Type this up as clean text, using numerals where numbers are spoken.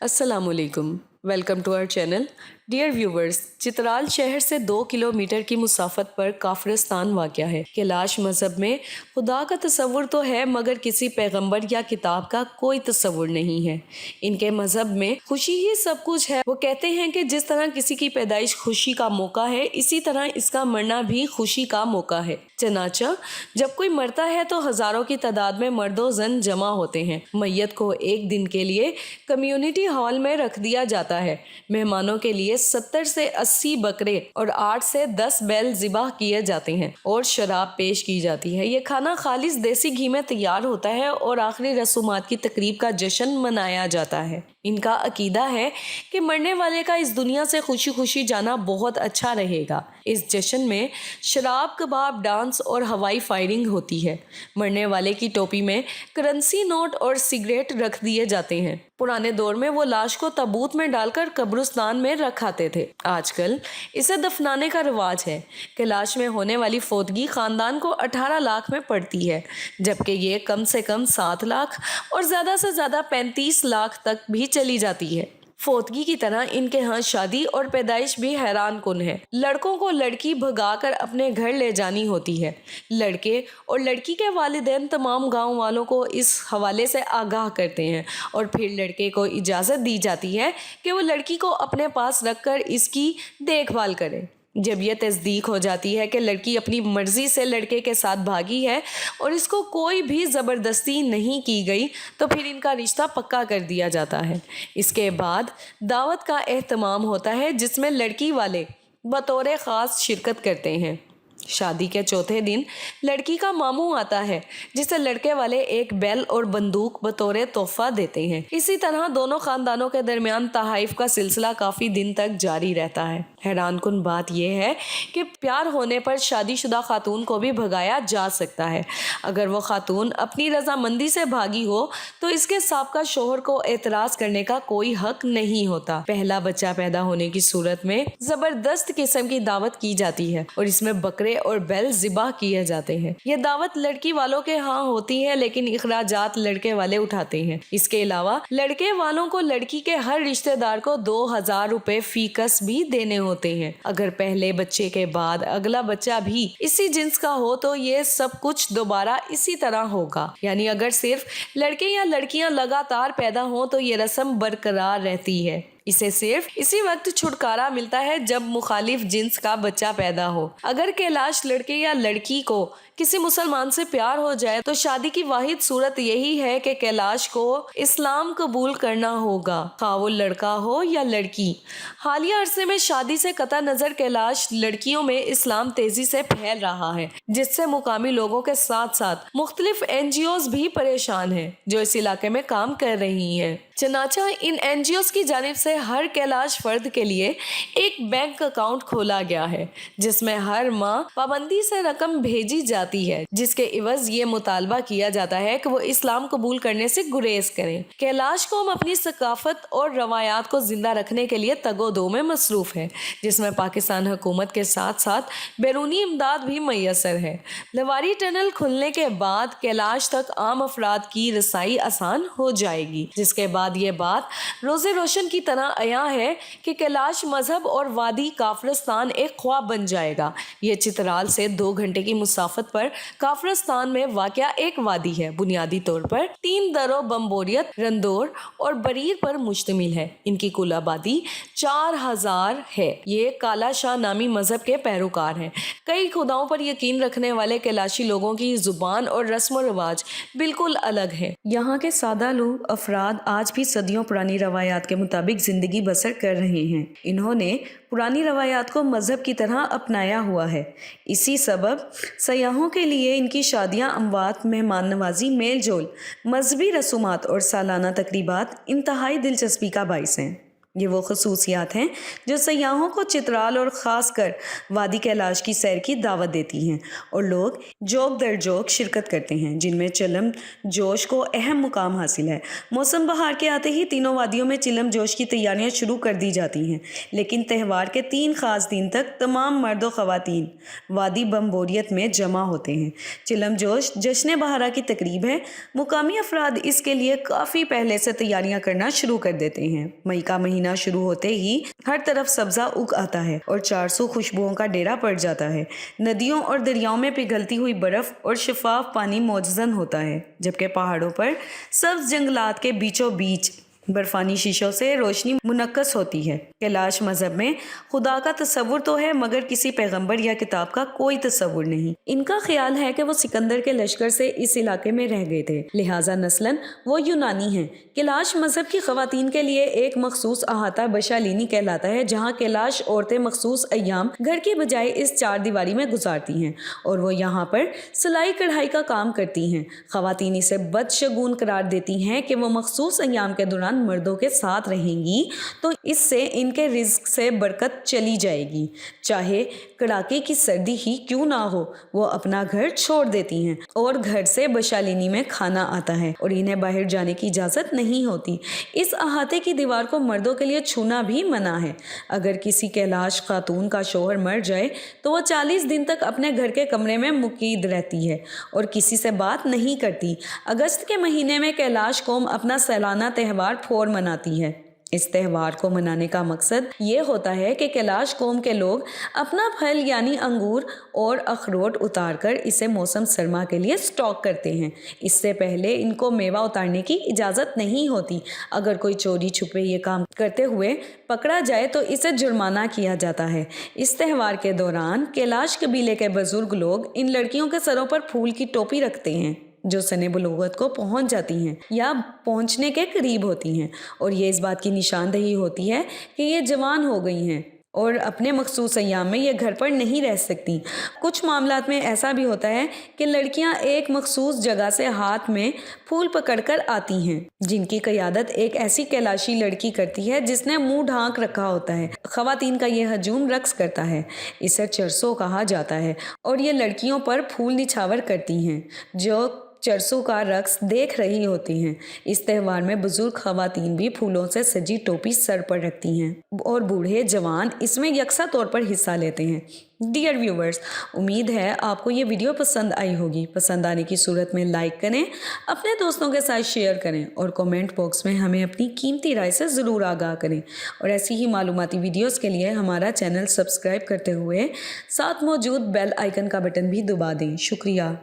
अस्सलाम वालेकुम। Welcome to our channel. Dear viewers, Chitral शहर से 2 किलोमीटर की मुसाफत पर काफिरस्तान वाक़या है। कैलाश मज़हब में खुदा का तसव्वुर तो है, मगर किसी पैगंबर या किताब का कोई तसव्वुर नहीं है। इनके मज़हब में खुशी ही सब कुछ है। वो कहते हैं कि जिस तरह किसी की पैदाइश खुशी का मौका है, इसी तरह इसका मरना भी खुशी का मौका है। चनाचा जब कोई मरता है तो हज़ारों की तादाद में मर्दो जन जमा होते हैं। मैयत को एक दिन के लिए कम्युनिटी हॉल में रख दिया जाता है। मेहमानों के लिए 70 से 80 बकरे और 8 से 10 बैल ज़िबा किए जाते हैं और शराब पेश की जाती है। ये खाना खालिस देसी घी में तैयार होता है और आखिरी रसूमात की तकरीब का जश्न मनाया जाता है। इनका अकीदा है कि मरने वाले का इस दुनिया से खुशी खुशी जाना बहुत अच्छा रहेगा। इस जश्न में शराब, कबाब, डांस और हवाई फायरिंग होती है। मरने वाले की टोपी में करेंसी नोट और सिगरेट रख दिए जाते हैं। पुराने दौर में वो लाश को ताबूत में डालकर कब्रिस्तान में रखाते थे। आजकल इसे दफनाने का रिवाज है। कैलाश में होने वाली फौतगी खानदान को 18 लाख में पड़ती है, जबकि ये कम से कम 7 लाख और ज़्यादा से ज़्यादा 35 लाख तक भी चली जाती है। फौतगी की तरह इनके यहाँ शादी और पैदाइश भी हैरान कुन है। लड़कों को लड़की भगाकर अपने घर ले जानी होती है। लड़के और लड़की के वालिदैन तमाम गांव वालों को इस हवाले से आगाह करते हैं और फिर लड़के को इजाज़त दी जाती है कि वो लड़की को अपने पास रखकर इसकी देखभाल करे। जब यह तस्दीक हो जाती है कि लड़की अपनी मर्जी से लड़के के साथ भागी है और इसको कोई भी ज़बरदस्ती नहीं की गई, तो फिर इनका रिश्ता पक्का कर दिया जाता है। इसके बाद दावत का एहतमाम होता है, जिसमें लड़की वाले बतौर ख़ास शिरकत करते हैं। शादी के चौथे दिन लड़की का मामू आता है, जिसे लड़के वाले एक बैल और बंदूक बतौर तोहफा देते हैं। इसी तरह दोनों खानदानों के दरमियान तहाइफ का सिलसिला काफ़ी दिन तक जारी रहता है। हैरान कुन बात यह है कि प्यार होने पर शादीशुदा खातून को भी भगाया जा सकता है। अगर वो खातून अपनी रजामंदी से भागी हो तो इसके साबका शोहर को एतराज़ करने का कोई हक नहीं होता। पहला बच्चा पैदा होने की सूरत में ज़बरदस्त किस्म की दावत की जाती है और इसमें बकरे और बैल ज़िबा किए जाते हैं। ये दावत लड़की वालों के यहाँ होती है, लेकिन इखराजात लड़के वाले उठाते हैं। इसके अलावा लड़के वालों को लड़की के हर रिश्तेदार को 2000 रुपए फीकस भी देने होते हैं। अगर पहले बच्चे के बाद अगला बच्चा भी इसी जिन्स का हो तो ये सब कुछ दोबारा इसी तरह होगा। यानी अगर सिर्फ लड़के या लड़कियां लगातार पैदा हों तो ये रस्म बरकरार रहती है। इसे सिर्फ इसी वक्त छुटकारा मिलता है जब मुखालिफ जिन्स का बच्चा पैदा हो। अगर कैलाश लड़के या लड़की को किसी मुसलमान से प्यार हो जाए तो शादी की वाहिद सूरत यही है कि कैलाश को इस्लाम कबूल करना होगा, खा वो लड़का हो या लड़की। हालिया अरसे में शादी से कता नज़र कैलाश लड़कियों में इस्लाम तेजी से फैल रहा है, जिससे मुकामी लोगों के साथ साथ मुख्तलिफ NGOs भी परेशान हैं जो इस इलाके में काम कर रही हैं। चनाचा इन NGOs की जानिब से हर कैलाश फर्द के लिए एक बैंक अकाउंट खोला गया है, जिसमें हर माह पाबंदी से रकम भेजी जाती है, जिसके इवज ये मुतालबा किया जाता है कि वो इस्लाम कबूल करने से गुरेज करें। कैलाश कौम अपनी सकाफत और रवायात को जिंदा रखने के लिए तगोदो में मसरूफ है, जिसमें पाकिस्तान हुकूमत के साथ साथ बैरूनी इमदाद भी मैसर है। लवारी टनल खुलने के बाद कैलाश तक आम अफराद की रसाई आसान हो जाएगी, जिसके बाद ये बात रोज़े रोशन की तरह आया है कि कैलाश मजहब और वादी काफिरस्तान एक ख्वाब बन जाएगा। ये चित्राल से 2 घंटे की मुसाफत पर काफिरस्तान में वाक़या एक वादी है। बुनियादी तौर पर 3 दरों बम्बोरियत, रंदौर और बरीर पर मुश्तमिल है। इनकी कुल आबादी 4000 है। ये काला शाह नामी मजहब के पैरोकार हैं। कई खुदाओं पर यकीन रखने वाले कैलाशी लोगों की जुबान और रस्म व रिवाज बिल्कुल अलग है। यहाँ के सादा लोग अफराद आज भी सदियों पुरानी रवायात के मुताबिक ज़िंदगी बसर कर रहे हैं। इन्होंने पुरानी रवायात को मज़हब की तरह अपनाया हुआ है। इसी सबब सयाहों के लिए इनकी शादियाँ, अमवात, मेहमान नवाजी, मेल जोल, मजहबी रसूमात और सालाना तकरीबात इंतहाई दिलचस्पी का बाइस हैं। یہ وہ خصوصیات ہیں جو سیاحوں کو چترال اور خاص کر وادی کیلاش کی سیر کی دعوت دیتی ہیں اور لوگ جوک در جوک شرکت کرتے ہیں، جن میں چلم جوش کو اہم مقام حاصل ہے۔ موسم بہار کے آتے ہی تینوں وادیوں میں چلم جوش کی تیاریاں شروع کر دی جاتی ہیں، لیکن تہوار کے 3 خاص دن تک تمام مرد و خواتین وادی بمبوریت میں جمع ہوتے ہیں۔ چلم جوش جشن بہارا کی تقریب ہے۔ مقامی افراد اس کے لیے کافی پہلے سے تیاریاں کرنا شروع کر دیتے ہیں۔ مئی کا مہینہ شروع ہوتے ہی ہر طرف سبزہ اگ آتا ہے اور 400 خوشبوؤں کا ڈیرا پڑ جاتا ہے۔ ندیوں اور دریاؤں میں پگھلتی ہوئی برف اور شفاف پانی معجزن ہوتا ہے، جبکہ پہاڑوں پر سبز جنگلات کے بیچوں بیچ برفانی شیشوں سے روشنی منعکس ہوتی ہے۔ کیلاش مذہب میں خدا کا تصور تو ہے مگر کسی پیغمبر یا کتاب کا کوئی تصور نہیں۔ ان کا خیال ہے کہ وہ سکندر کے لشکر سے اس علاقے میں رہ گئے تھے، لہٰذا نسلاً وہ یونانی ہیں۔ کیلاش مذہب کی خواتین کے لیے ایک مخصوص احاطہ بشالینی کہلاتا ہے، جہاں کیلاش عورتیں مخصوص ایام گھر کی بجائے اس 4 دیواری میں گزارتی ہیں اور وہ یہاں پر سلائی کڑھائی کا کام کرتی ہیں۔ خواتین اسے بدشگون قرار دیتی ہیں کہ وہ مخصوص ایام کے دوران مردوں کے ساتھ رہیں گی تو اس سے ان کے رزق سے برکت چلی جائے گی، چاہے کڑاکے کی سردی ہی کیوں نہ ہو۔ وہ اپنا گھر چھوڑ دیتی ہیں اور گھر سے بشالینی میں کھانا آتا ہے اور انہیں باہر جانے کی اجازت نہیں ہوتی۔ اس احاطے کی دیوار کو مردوں کے لیے چھونا بھی منع ہے۔ اگر کسی کیلاش خاتون کا شوہر مر جائے تو وہ 40 دن تک اپنے گھر کے کمرے میں مقید رہتی ہے اور کسی سے بات نہیں کرتی۔ اگست کے مہینے میں کیلاش قوم اپنا سالانہ تہوار پھور مناتی ہے۔ اس تہوار کو منانے کا مقصد یہ ہوتا ہے کہ کیلاش قوم کے لوگ اپنا پھل یعنی انگور اور اخروٹ اتار کر اسے موسم سرما کے لیے سٹاک کرتے ہیں۔ اس سے پہلے ان کو میوہ اتارنے کی اجازت نہیں ہوتی۔ اگر کوئی چوری چھپے یہ کام کرتے ہوئے پکڑا جائے تو اسے جرمانہ کیا جاتا ہے۔ اس تہوار کے دوران کیلاش قبیلے کے بزرگ لوگ ان لڑکیوں کے سروں پر پھول کی ٹوپی رکھتے ہیں جو سن بلوغت کو پہنچ جاتی ہیں یا پہنچنے کے قریب ہوتی ہیں، اور یہ اس بات کی نشاندہی ہوتی ہے کہ یہ جوان ہو گئی ہیں اور اپنے مخصوص ایام میں یہ گھر پر نہیں رہ سکتی۔ کچھ معاملات میں ایسا بھی ہوتا ہے کہ لڑکیاں ایک مخصوص جگہ سے ہاتھ میں پھول پکڑ کر آتی ہیں، جن کی قیادت ایک ایسی کیلاشی لڑکی کرتی ہے جس نے منہ ڈھانک رکھا ہوتا ہے۔ خواتین کا یہ ہجوم رقص کرتا ہے، اسے چرسو کہا جاتا ہے، اور یہ لڑکیوں پر پھول نچھاور کرتی ہیں جو چرسو کا رقص دیکھ رہی ہوتی ہیں۔ اس تہوار میں بزرگ خواتین بھی پھولوں سے سجی ٹوپی سر پر رکھتی ہیں اور بوڑھے جوان اس میں یکساں طور پر حصہ لیتے ہیں۔ ڈیئر ویورز، امید ہے آپ کو یہ ویڈیو پسند آئی ہوگی۔ پسند آنے کی صورت میں لائک کریں، اپنے دوستوں کے ساتھ شیئر کریں اور کومنٹ باکس میں ہمیں اپنی قیمتی رائے سے ضرور آگاہ کریں، اور ایسی ہی معلوماتی ویڈیوز کے لیے ہمارا چینل سبسکرائب کرتے ہوئے ساتھ موجود بیل آئیکن کا بٹن بھی دبا دیں۔ شکریہ۔